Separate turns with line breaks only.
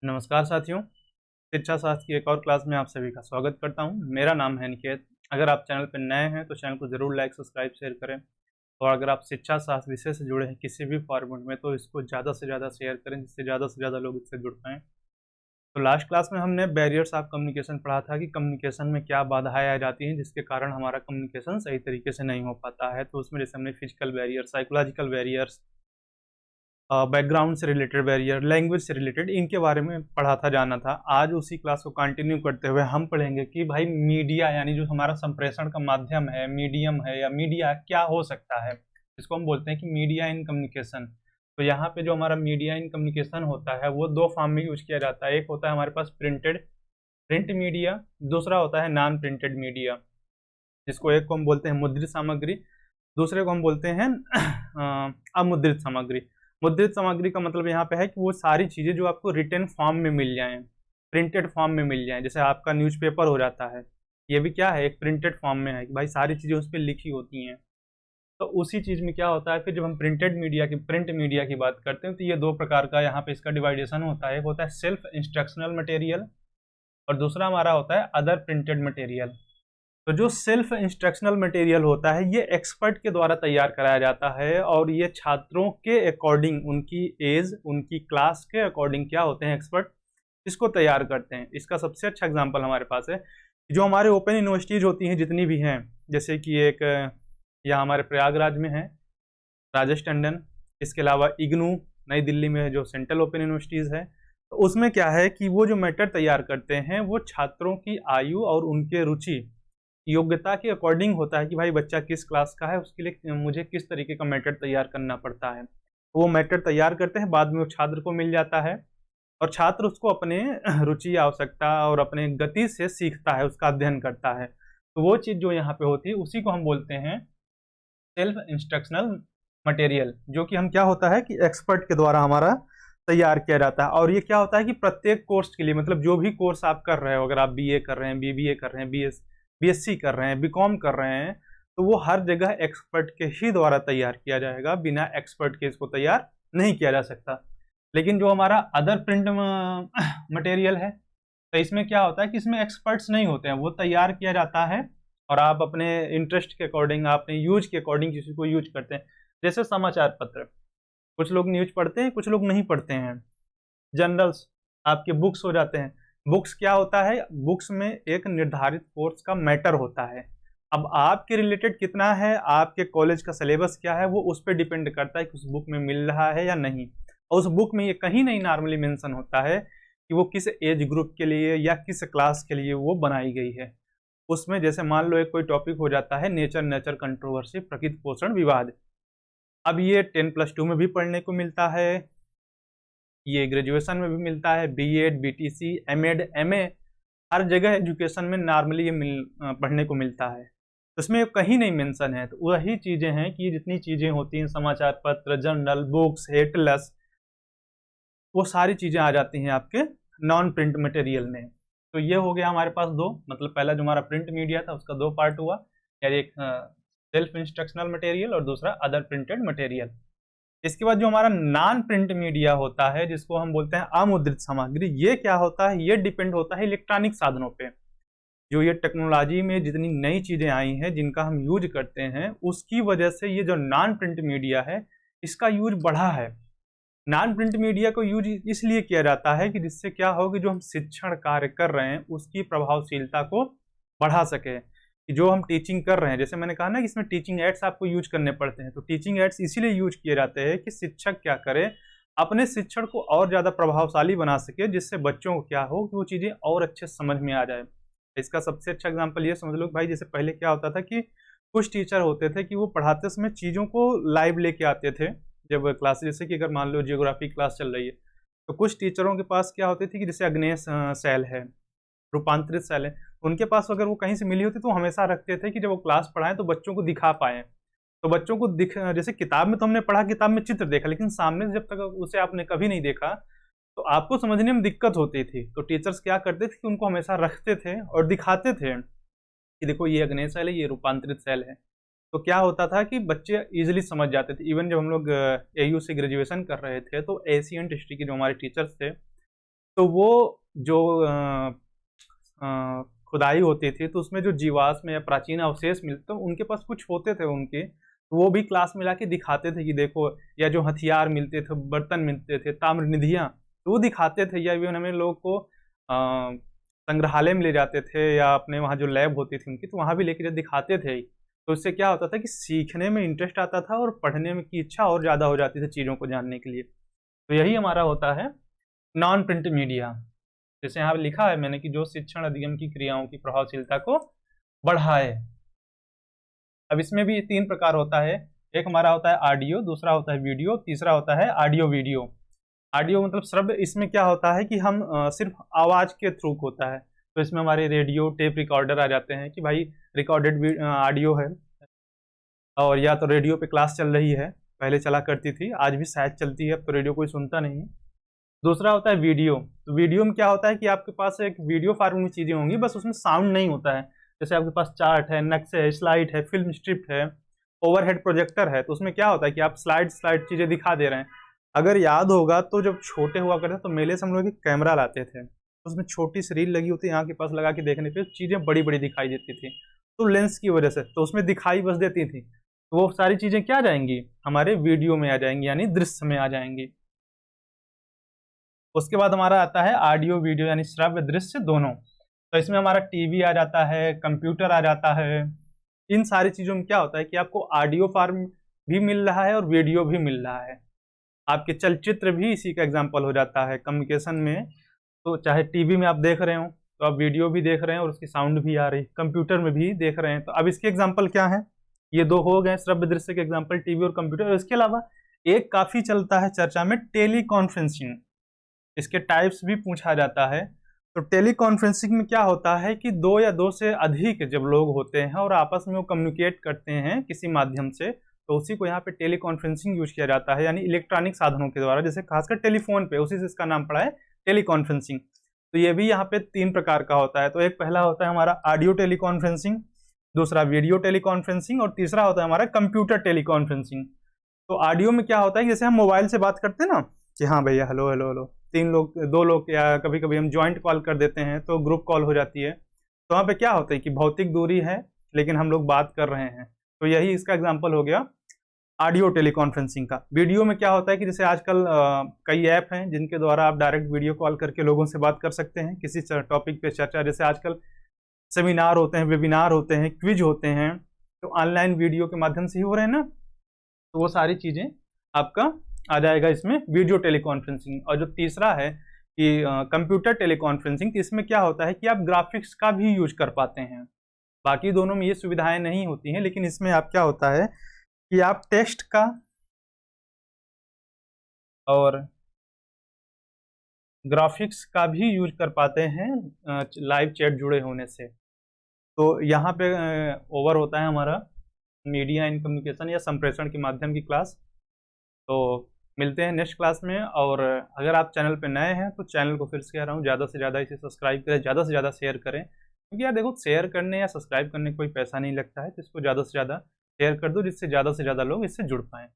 नमस्कार साथियों, शिक्षा शास्त्र की एक और क्लास में आप सभी का स्वागत करता हूं। मेरा नाम है निकेत। अगर आप चैनल पर नए हैं तो चैनल को ज़रूर लाइक, सब्सक्राइब, शेयर करें। और अगर आप शिक्षा शास्त्र विषय से जुड़े हैं किसी भी फॉर्मेट में तो इसको ज़्यादा से ज़्यादा शेयर करें, जिससे ज़्यादा से ज़्यादा लोग इससे जुड़ पाएँ। तो लास्ट क्लास में हमने बैरियर्स ऑफ कम्युनिकेशन पढ़ा था कि कम्युनिकेशन में क्या बाधाएँ आ जाती हैं जिसके कारण हमारा कम्युनिकेशन सही तरीके से नहीं हो पाता है। तो उसमें जैसे हमने physical barrier, psychological barriers, background से रिलेटेड बैरियर, लैंग्वेज से रिलेटेड, इनके बारे में पढ़ा था, जाना था। आज उसी क्लास को कंटिन्यू करते हुए हम पढ़ेंगे कि भाई मीडिया यानी जो हमारा संप्रेषण का माध्यम है, मीडियम है या मीडिया क्या हो सकता है, जिसको हम बोलते हैं कि मीडिया इन कम्युनिकेशन। तो यहाँ पे जो हमारा मीडिया इन कम्युनिकेशन होता है वो दो फॉर्म में यूज किया जाता है। एक होता है हमारे पास प्रिंट मीडिया, दूसरा होता है नॉन प्रिंटेड मीडिया, जिसको एक को हम बोलते हैं मुद्रित सामग्री, दूसरे को हम बोलते हैं अमुद्रित सामग्री। मुद्रित सामग्री का मतलब यहाँ पे है कि वो सारी चीज़ें जो आपको रिटन फॉर्म में मिल जाएं, प्रिंटेड फॉर्म में मिल जाएं। जैसे आपका न्यूज़पेपर हो जाता है, ये भी क्या है, एक प्रिंटेड फॉर्म में है कि भाई सारी चीज़ें उस पर लिखी होती हैं। तो उसी चीज़ में क्या होता है, फिर जब हम प्रिंट मीडिया की बात करते हैं तो ये दो प्रकार का यहाँ पे इसका डिवाइडेशन होता है। एक होता है सेल्फ इंस्ट्रक्शनल मटेरियल और दूसरा हमारा होता है अदर प्रिंटेड मटेरियल। तो जो सेल्फ इंस्ट्रक्शनल मटेरियल होता है ये एक्सपर्ट के द्वारा तैयार कराया जाता है और ये छात्रों के अकॉर्डिंग, उनकी एज, उनकी क्लास के अकॉर्डिंग क्या होते हैं, एक्सपर्ट इसको तैयार करते हैं। इसका सबसे अच्छा एग्जांपल हमारे पास है जो हमारे ओपन यूनिवर्सिटीज़ होती हैं जितनी भी हैं, जैसे कि एक यहाँ हमारे प्रयागराज में है राजेश टंडन, इसके अलावा इग्नू नई दिल्ली में है जो सेंट्रल ओपन यूनिवर्सिटीज़ है। तो उसमें क्या है कि वो जो मैटर तैयार करते हैं वो छात्रों की आयु और उनके रुचि, योग्यता के अकॉर्डिंग होता है कि भाई बच्चा किस क्लास का है, उसके लिए मुझे किस तरीके का मैटर तैयार करना पड़ता है। वो मैटर तैयार करते हैं, बाद में वो छात्र को मिल जाता है और छात्र उसको अपने रुचि, आवश्यकता और अपने गति से सीखता है, उसका अध्ययन करता है। तो वो चीज़ जो यहाँ पे होती है उसी को हम बोलते हैं सेल्फ इंस्ट्रक्शनल मटेरियल, जो कि हम क्या होता है कि एक्सपर्ट के द्वारा हमारा तैयार किया जाता है। और ये क्या होता है कि प्रत्येक कोर्स के लिए, मतलब जो भी कोर्स आप कर रहे हो, अगर आप बीए कर रहे हैं, बीबीए कर रहे हैं, बीएससी कर रहे हैं, बीकॉम कर रहे हैं, तो वो हर जगह एक्सपर्ट के ही द्वारा तैयार किया जाएगा, बिना एक्सपर्ट के इसको तैयार नहीं किया जा सकता। लेकिन जो हमारा अदर प्रिंट मटेरियल है, तो इसमें क्या होता है कि इसमें एक्सपर्ट्स नहीं होते हैं, वो तैयार किया जाता है और आप अपने इंटरेस्ट के अकॉर्डिंग, अपने यूज के अकॉर्डिंग किसी को यूज करते हैं। जैसे समाचार पत्र, कुछ लोग न्यूज पढ़ते हैं, कुछ लोग नहीं पढ़ते हैं। जर्नल्स, आपके बुक्स हो जाते हैं। बुक्स क्या होता है, बुक्स में एक निर्धारित कोर्स का मैटर होता है। अब आपके रिलेटेड कितना है, आपके कॉलेज का सिलेबस क्या है, वो उस पर डिपेंड करता है कि उस बुक में मिल रहा है या नहीं। और उस बुक में ये कहीं नहीं नॉर्मली मेंशन होता है कि वो किस एज ग्रुप के लिए या किस क्लास के लिए वो बनाई गई है। उसमें जैसे मान लो एक कोई टॉपिक हो जाता है नेचर कंट्रोवर्सी, प्रकृति पोषण विवाद। अब ये 10+2 में भी पढ़ने को मिलता है, ये ग्रेजुएशन में भी मिलता है, बीएड, बीटीसी, एमएड, एमए, हर जगह एजुकेशन में नॉर्मली ये पढ़ने को मिलता है। तो इसमें कहीं नहीं मेंशन है। तो वही चीज़ें हैं कि जितनी चीज़ें होती हैं, समाचार पत्र, जर्नल, बुक्स, एटलस, वो सारी चीज़ें आ जाती हैं आपके नॉन प्रिंट मटेरियल में। तो ये हो गया हमारे पास दो, मतलब पहला जो हमारा प्रिंट मीडिया था उसका दो पार्ट हुआ, यानी एक सेल्फ इंस्ट्रक्शनल मटेरियल और दूसरा अदर प्रिंटेड मटेरियल। इसके बाद जो हमारा नॉन प्रिंट मीडिया होता है, जिसको हम बोलते हैं अमुद्रित सामग्री, ये क्या होता है, ये डिपेंड होता है इलेक्ट्रॉनिक साधनों पे। जो ये टेक्नोलॉजी में जितनी नई चीज़ें आई हैं जिनका हम यूज करते हैं, उसकी वजह से ये जो नॉन प्रिंट मीडिया है इसका यूज बढ़ा है। नॉन प्रिंट मीडिया को यूज इसलिए किया जाता है कि जिससे क्या हो कि जो हम शिक्षण कार्य कर रहे हैं उसकी प्रभावशीलता को बढ़ा सके। कि जो हम टीचिंग कर रहे हैं, जैसे मैंने कहा ना कि इसमें टीचिंग एड्स आपको यूज करने पड़ते हैं, तो टीचिंग एड्स इसीलिए यूज किए जाते हैं कि शिक्षक क्या करे, अपने शिक्षण को और ज़्यादा प्रभावशाली बना सके, जिससे बच्चों को क्या हो कि वो चीज़ें और अच्छे समझ में आ जाए। इसका सबसे अच्छा एग्जाम्पल ये समझ लो भाई, जैसे पहले क्या होता था कि कुछ टीचर होते थे कि वो पढ़ाते समय चीज़ों को लाइव लेके आते थे। जब क्लास, जैसे कि अगर मान लो जियोग्राफी क्लास चल रही है, तो कुछ टीचरों के पास क्या होती थी कि जैसे अग्नेय सेल है, रूपांतरित सेल है, उनके पास अगर वो कहीं से मिली होती तो वो हमेशा रखते थे कि जब वो क्लास पढ़ाएं तो बच्चों को दिखा पाएँ। तो बच्चों को जैसे किताब में तो हमने पढ़ा, किताब में चित्र देखा, लेकिन सामने से जब तक उसे आपने कभी नहीं देखा तो आपको समझने में दिक्कत होती थी। तो टीचर्स क्या करते थे कि उनको हमेशा रखते थे और दिखाते थे कि देखो ये अग्नेय सेल है, ये रूपांतरित सेल है। तो क्या होता था कि बच्चे ईजिली समझ जाते थे। इवन जब हम लोग एयू से ग्रेजुएशन कर रहे थे तो एशियंट हिस्ट्री के जो हमारे टीचर्स थे, तो वो जो खुदाई होती थी तो उसमें जो जीवाश्म या प्राचीन अवशेष मिलते तो उनके पास कुछ होते थे उनके, तो वो भी क्लास में लाके दिखाते थे कि देखो, या जो हथियार मिलते थे, बर्तन मिलते थे, ताम्र निधियाँ, तो वो दिखाते थे, या इवन हमें लोग को संग्रहालय में ले जाते थे या अपने वहाँ जो लैब होती थी उनकी, तो वहाँ भी लेके जब दिखाते थे, तो उससे क्या होता था कि सीखने में इंटरेस्ट आता था और पढ़ने में की इच्छा और ज़्यादा हो जाती थी चीज़ों को जानने के लिए। तो यही हमारा होता है नॉन प्रिंट मीडिया। जैसे यहाँ पे लिखा है मैंने कि जो शिक्षण अधिगम की क्रियाओं की प्रभावशीलता को बढ़ाए। अब इसमें भी 3 प्रकार होता है। एक हमारा होता है ऑडियो, दूसरा होता है वीडियो, तीसरा होता है ऑडियो वीडियो। ऑडियो मतलब श्रव्य, इसमें क्या होता है कि हम सिर्फ आवाज़ के थ्रू होता है। तो इसमें हमारे रेडियो टेप रिकॉर्डर आ जाते हैं कि भाई रिकॉर्डेड ऑडियो है, और या तो रेडियो पे क्लास चल रही है, पहले चला करती थी, आज भी शायद चलती है, अब तो रेडियो कोई सुनता नहीं है। दूसरा होता है वीडियो। तो वीडियो में क्या होता है कि आपके पास एक वीडियो फॉर्म में चीज़ें होंगी, बस उसमें साउंड नहीं होता है। जैसे आपके पास चार्ट है, नक्शे है, स्लाइड है, फिल्म स्क्रिप्ट है, ओवरहेड प्रोजेक्टर है, तो उसमें क्या होता है कि आप स्लाइड चीज़ें दिखा दे रहे हैं। अगर याद होगा तो जब छोटे हुआ करते तो मेले से हम लोग एक कैमरा लाते थे, तो उसमें छोटी सी रील लगी होती है, यहाँ के पास लगा के देखने पे चीज़ें बड़ी बड़ी दिखाई देती थी, तो लेंस की वजह से तो उसमें दिखाई बस देती थी, तो वो सारी चीज़ें क्या आ जाएंगी, हमारे वीडियो में आ जाएंगी, यानी दृश्य में आ जाएंगी। उसके बाद हमारा आता है ऑडियो वीडियो, यानी श्रव्य दृश्य दोनों। तो इसमें हमारा टीवी आ जाता है, कंप्यूटर आ जाता है। इन सारी चीज़ों में क्या होता है कि आपको ऑडियो फॉर्म भी मिल रहा है और वीडियो भी मिल रहा है। आपके चलचित्र भी इसी का एग्जाम्पल हो जाता है कम्युनिकेशन में। तो चाहे टीवी में आप देख रहे हो तो आप वीडियो भी देख रहे हैं और उसकी साउंड भी आ रही है, कंप्यूटर में भी देख रहे हैं। तो अब इसके एग्जाम्पल क्या है, ये 2 हो गए श्रव्य दृश्य के एग्जाम्पल, टीवी और कंप्यूटर। इसके अलावा एक काफ़ी चलता है चर्चा में, टेली कॉन्फ्रेंसिंग। इसके टाइप्स भी पूछा जाता है। तो टेली कॉन्फ्रेंसिंग में क्या होता है कि 2 या 2 से अधिक जब लोग होते हैं और आपस में वो कम्युनिकेट करते हैं किसी माध्यम से, तो उसी को यहाँ पे टेली कॉन्फ्रेंसिंग यूज किया जाता है, यानी इलेक्ट्रॉनिक साधनों के द्वारा, जैसे खासकर टेलीफोन पे, उसी से इसका नाम पड़ा है टेली कॉन्फ्रेंसिंग। तो ये भी यहाँ पे 3 प्रकार का होता है। तो एक पहला होता है हमारा ऑडियो टेली कॉन्फ्रेंसिंग, दूसरा वीडियो टेली कॉन्फ्रेंसिंग, और तीसरा होता है हमारा कंप्यूटर टेली कॉन्फ्रेंसिंग। तो ऑडियो में क्या होता है, जैसे हम मोबाइल से बात करते हैं ना कि हाँ भैया हेलो हेलो हेलो, 3 लोग 2 लोग, या कभी कभी हम ज्वाइंट कॉल कर देते हैं तो ग्रुप कॉल हो जाती है। तो वहाँ पे क्या होता है कि भौतिक दूरी है लेकिन हम लोग बात कर रहे हैं, तो यही इसका एग्जाम्पल हो गया ऑडियो टेलीकॉन्फ्रेंसिंग का। वीडियो में क्या होता है कि जैसे आजकल कई ऐप हैं जिनके द्वारा आप डायरेक्ट वीडियो कॉल करके लोगों से बात कर सकते हैं किसी टॉपिक पे चर्चा, जैसे आजकल सेमिनार होते हैं, वेबिनार होते हैं, क्विज होते हैं, तो ऑनलाइन वीडियो के माध्यम से ही हो रहे हैं ना, तो वो सारी चीज़ें आपका आ जाएगा इसमें वीडियो टेलीकॉन्फ्रेंसिंग। और जो तीसरा है कि कंप्यूटर टेलीकॉन्फ्रेंसिंग, तो इसमें क्या होता है कि आप ग्राफिक्स का भी यूज कर पाते हैं। बाकी दोनों में ये सुविधाएं नहीं होती हैं, लेकिन इसमें आप क्या होता है कि आप टेक्स्ट का और ग्राफिक्स का भी यूज कर पाते हैं लाइव चैट जुड़े होने से। तो यहाँ पे ओवर होता है हमारा मीडिया इन कम्युनिकेशन या संप्रेषण के माध्यम की क्लास। तो मिलते हैं नेक्स्ट क्लास में। और अगर आप चैनल पे नए हैं तो चैनल को फिर से कह रहा हूँ, ज़्यादा से ज़्यादा इसे सब्सक्राइब करें, ज़्यादा से ज़्यादा शेयर करें, क्योंकि यार देखो, शेयर करने या सब्सक्राइब करने कोई पैसा नहीं लगता है, तो इसको ज़्यादा से ज़्यादा शेयर कर दो जिससे ज़्यादा से ज़्यादा लोग इससे जुड़ पाएँ।